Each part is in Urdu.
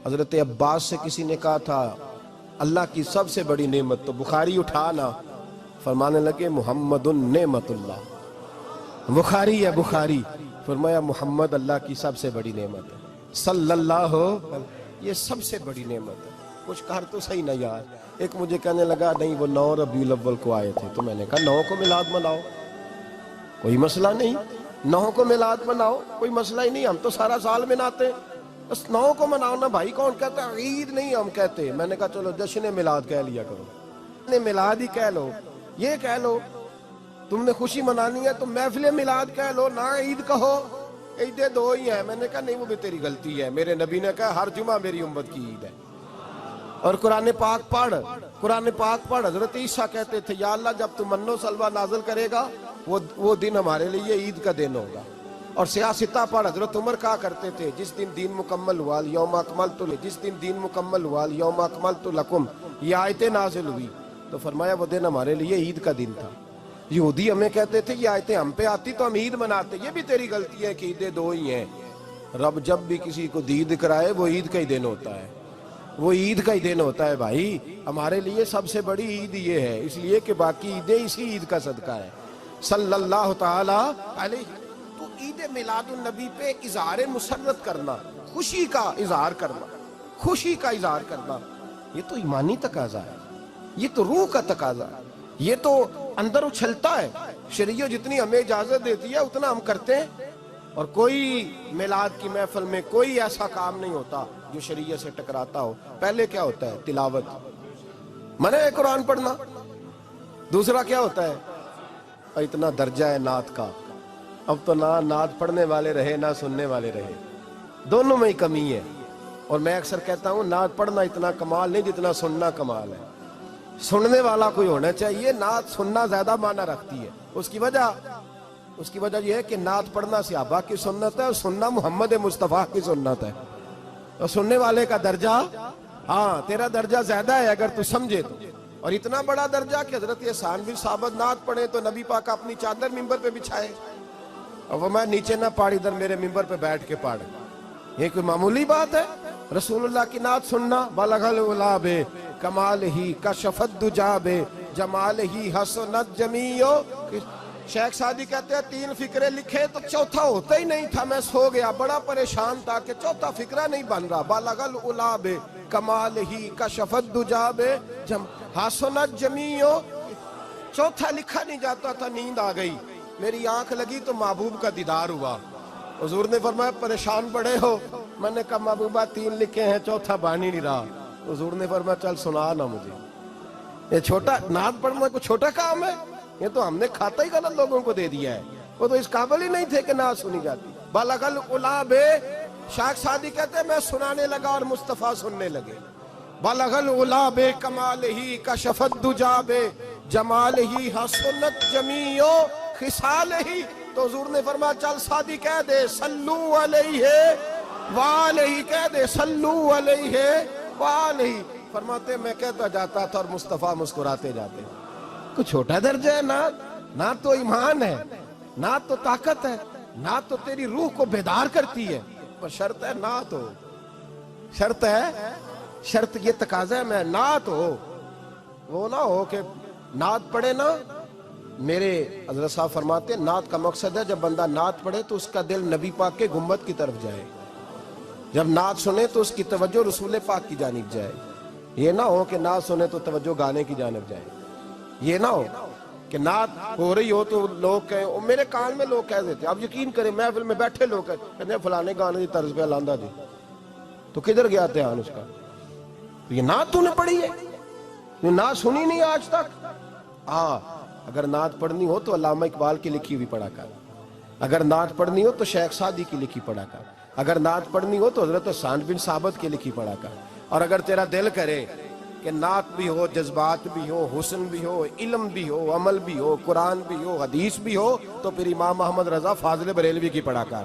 حضرت عباس سے کسی نے کہا تھا اللہ کی سب سے بڑی نعمت، تو بخاری اٹھانا، فرمانے لگے محمد نعمت اللہ، بخاری ہے بخاری، فرمایا محمد اللہ کی سب سے بڑی نعمت ہے، صلی اللہ یہ سب سے بڑی نعمت ہے۔ کچھ کہا تو صحیح نہ یار، ایک مجھے کہنے لگا نہیں وہ 9 ربیع الاول کو آئے تھے، تو میں نے کہا 9 کو میلاد مناؤ، کوئی مسئلہ نہیں، 9 کو میلاد مناؤ، کوئی مسئلہ ہی نہیں، ہم تو سارا سال مناتے ہیں، بس 9 کو مناؤ نا بھائی، کون کہتا ہے عید نہیں ہم کہتے؟ میں نے کہا چلو جشن میلاد کہہ لیا کرو، میلاد ہی کہہ لو، یہ کہہ لو تم نے خوشی منانی ہے تو محفل میلاد کہہ لو، نہ عید کہو، عیدیں 2 ہی ہیں۔ میں نے کہا نہیں وہ بھی تیری غلطی ہے، میرے نبی نے کہا ہر جمعہ میری امت کی عید ہے۔ اور قرآن پاک پڑھ، حضرت عیسیٰ کہتے تھے یا اللہ جب تو من و سلوہ نازل کرے گا وہ دن ہمارے لیے عید کا دن ہوگا۔ اور سیاستہ پڑھ، حضرت عمر کہا کرتے تھے جس دن دین مکمل ہوا یوم اکملت، جس دن دین مکمل ہوا یوم اکملت لکم، یہ آیتیں نازل ہوئی، تو فرمایا وہ دن ہمارے لیے عید کا دن تھا۔ یہودی ہمیں کہتے تھے یہ آیتیں ہم پہ آتی تو ہم عید مناتے، یہ بھی تیری غلطی ہے کہ عیدیں 2 ہی ہیں۔ رب جب بھی کسی کو دید کرائے وہ عید کا ہی دن ہوتا ہے، وہ عید کا ہی دن ہوتا ہے بھائی۔ ہمارے لیے سب سے بڑی عید یہ ہے، اس لیے کہ باقی عیدیں اسی عید کا صدقہ ہے، صلی اللہ تعالی علیہ۔ تو عید میلاد النبی پہ اظہار مسرت کرنا، خوشی کا اظہار کرنا، خوشی کا اظہار کرنا، یہ تو ایمانی تقاضا ہے، یہ تو روح کا تقاضا ہے، یہ تو اندر اچھلتا ہے۔ شریعت جتنی ہمیں اجازت دیتی ہے اتنا ہم کرتے ہیں، اور کوئی میلاد کی محفل میں کوئی ایسا کام نہیں ہوتا جو شریعت سے ٹکراتا ہو۔ پہلے کیا ہوتا ہے؟ تلاوت، منع ہے قرآن پڑھنا۔ دوسرا کیا ہوتا ہے؟ اتنا درجہ ہے نعت کا، اب تو نہ نعت پڑھنے والے رہے نہ سننے والے رہے، دونوں میں ہی کمی ہے۔ اور میں اکثر کہتا ہوں نعت پڑھنا اتنا کمال نہیں جتنا سننا کمال ہے، سننے والا کوئی ہونا چاہیے، نعت سننا زیادہ معنی رکھتی ہے۔ اس کی وجہ یہ ہے کہ نعت پڑھنا صحابہ کی سنت ہے اور سننا محمد مصطفیٰ کی سنت ہے، اور سننے والے کا درجہ، ہاں تیرا درجہ زیادہ ہے اگر تو سمجھے تو۔ اور اتنا بڑا درجہ کہ حضرت احسان بن ثابت نعت پڑھے تو نبی پاک اپنی چادر ممبر پہ بچھائے اور وہ میں نیچے نہ پاڑ، ادھر میرے ممبر پہ بیٹھ کے پاڑ، یہ کوئی معمولی بات ہے؟ رسول اللہ کی نعت سننا، بلغ العلا بے کمال ہی کشف الدجا بے جمال ہی حسنت جمیع۔ شیخ سعدی کہتے ہیں 3 فقرے لکھے تو چوتھا ہوتا ہی نہیں تھا، میں سو گیا بڑا پریشان تھا کہ چوتھا فقرہ نہیں بن رہا۔ بلغ العلا بے کمال ہی کشف الدجا بے حسنت جمیع، چوتھا لکھا نہیں جاتا تھا، نیند آ گئی، میری آنکھ لگی تو محبوب کا دیدار ہوا۔ حضور نے فرمایا پریشان پڑے ہو؟ میں نے کہا محبوبہ 3 لکھے ہیں چوتھا بن ہی نہیں رہا۔ حضور نے فرمایا چل سنا نا مجھے، یہ چھوٹا نعت پڑھنا کوئی چھوٹا کام ہے؟ یہ تو ہم نے کھاتا ہی غلط لوگوں کو دے دیا ہے، وہ تو اس قابل ہی نہیں تھے کہ نعت سنی جاتی۔ بلغ العلا بے، شیخ سعدی کہتے ہیں میں سنانے لگا اور مصطفیٰ سننے لگے۔ بلغ العلا بے کمال ہی کشف الدجا بے جمال ہی حسنت جمیع خصال ہی، تو حضور نے فرمایا چل سعدی کہہ دے صلو علیہ وآلہ، کہہ دے صلو علیہ وآلہ۔ فرماتے میں کہتا جاتا تھا اور مصطفیٰ مسکراتے جاتے۔ کوئی چھوٹا درجہ ہے نعت تو ایمان ہے، نعت تو طاقت ہے، نعت تو تیری روح کو بیدار کرتی ہے، پر شرط ہے نعت ہو، شرط ہے، شرط یہ تقاضا ہے میں نعت ہو، وہ نہ ہو کہ نعت پڑھے نا۔ میرے حضرت صاحب فرماتے ہیں نعت کا مقصد ہے جب بندہ نعت پڑھے تو اس کا دل نبی پاک کے گنبد کی طرف جائے، جب نعت سنے تو اس کی توجہ رسول پاک کی جانب جائے، یہ نہ ہو کہ نعت سنے تو توجہ گانے کی جانب جائے، یہ نہ ہو کہ نعت ہو رہی ہو تو لوگ کہیں، میرے کان میں لوگ کہہ دیتے، آپ یقین کریں محفل میں بیٹھے لوگ کہتے ہیں فلانے گانے کی طرز پہ لاندہ جی، تو کدھر گیا دھیان اس کا؟ یہ نعت تو نے پڑھی ہے، یہ نعت سنی نہیں آج تک؟ اگر نعت پڑھنی ہو تو علامہ اقبال کی لکھی ہوئی پڑھا کر، اگر نعت پڑھنی ہو تو شیخ سعدی کی لکھی پڑھا کر، اگر نعت پڑھنی ہو تو حضرت احسان بن ثابت کی لکھی پڑھا کر۔ اور اگر تیرا دل کرے کہ نعت بھی ہو، جذبات بھی ہو، حسن بھی ہو، علم بھی ہو، عمل بھی ہو، قرآن بھی ہو، حدیث بھی ہو، تو پھر امام محمد رضا فاضل بریلوی کی پڑھا کر،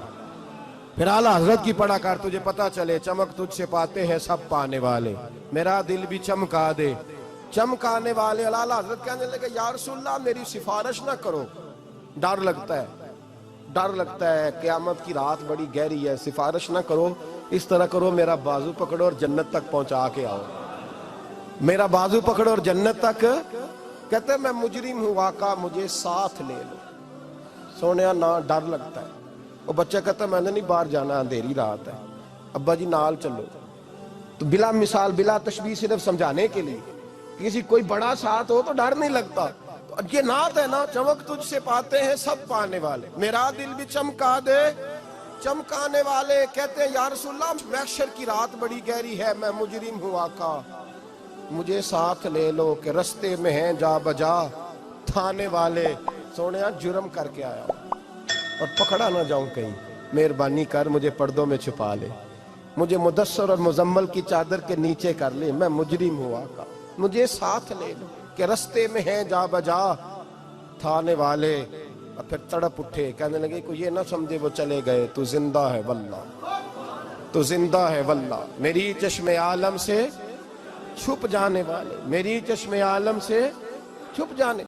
پھر اعلیٰ حضرت کی پڑھا کر، تجھے پتا چلے چمک تجھ سے پاتے ہیں سب پانے والے، میرا دل بھی چمکا دے چمکانے والے۔ اعلیٰ حضرت کہنے لگے یا رسول اللہ میری سفارش نہ کرو، ڈر لگتا ہے قیامت کی رات بڑی گہری ہے، سفارش نہ کرو، اس طرح کرو میرا بازو پکڑو اور جنت تک پہنچا کے آؤ، میرا بازو پکڑو اور جنت تک. کہتے میں مجرم ہوں آقا مجھے ساتھ لے لو. سونے نہ ڈر لگتا ہے. وہ بچہ کہتا ہے میں نے نہیں باہر جانا، اندھیری رات ہے. ابا جی نال چلو. تو بلا مثال بلا تشبیہ صرف سمجھانے کے لیے، کسی کوئی بڑا ساتھ ہو تو ڈر نہیں لگتا. تو یہ نعت ہے نا، چمک تجھ سے پاتے ہیں سب پانے والے، میرا دل بھی چمکا دے چمکانے والے. کہتے ہیں یا رسول اللہ محشر کی رات بڑی گہری ہے، میں مجرم ہوں آقا مجھے ساتھ لے لو کہ رستے میں ہیں جا بجا تھانے والے. سونے جرم کر کے آیا اور پکڑا نہ جاؤں کہیں، مہربانی کر مجھے پردوں میں چھپا لے، مجھے مدثر اور مزمل کی چادر کے نیچے کر لے، میں مجرم ہوں آقا مجھے ساتھ لے لو کہ رستے میں ہیں جا بجا تھانے والے. اور پھر تڑپ اٹھے، کہنے لگے کوئی یہ نہ سمجھے وہ چلے گئے، تو زندہ ہے واللہ تو زندہ ہے واللہ، میری چشم عالم سے چھپ جانے والے، میری چشم عالم سے چھپ جانے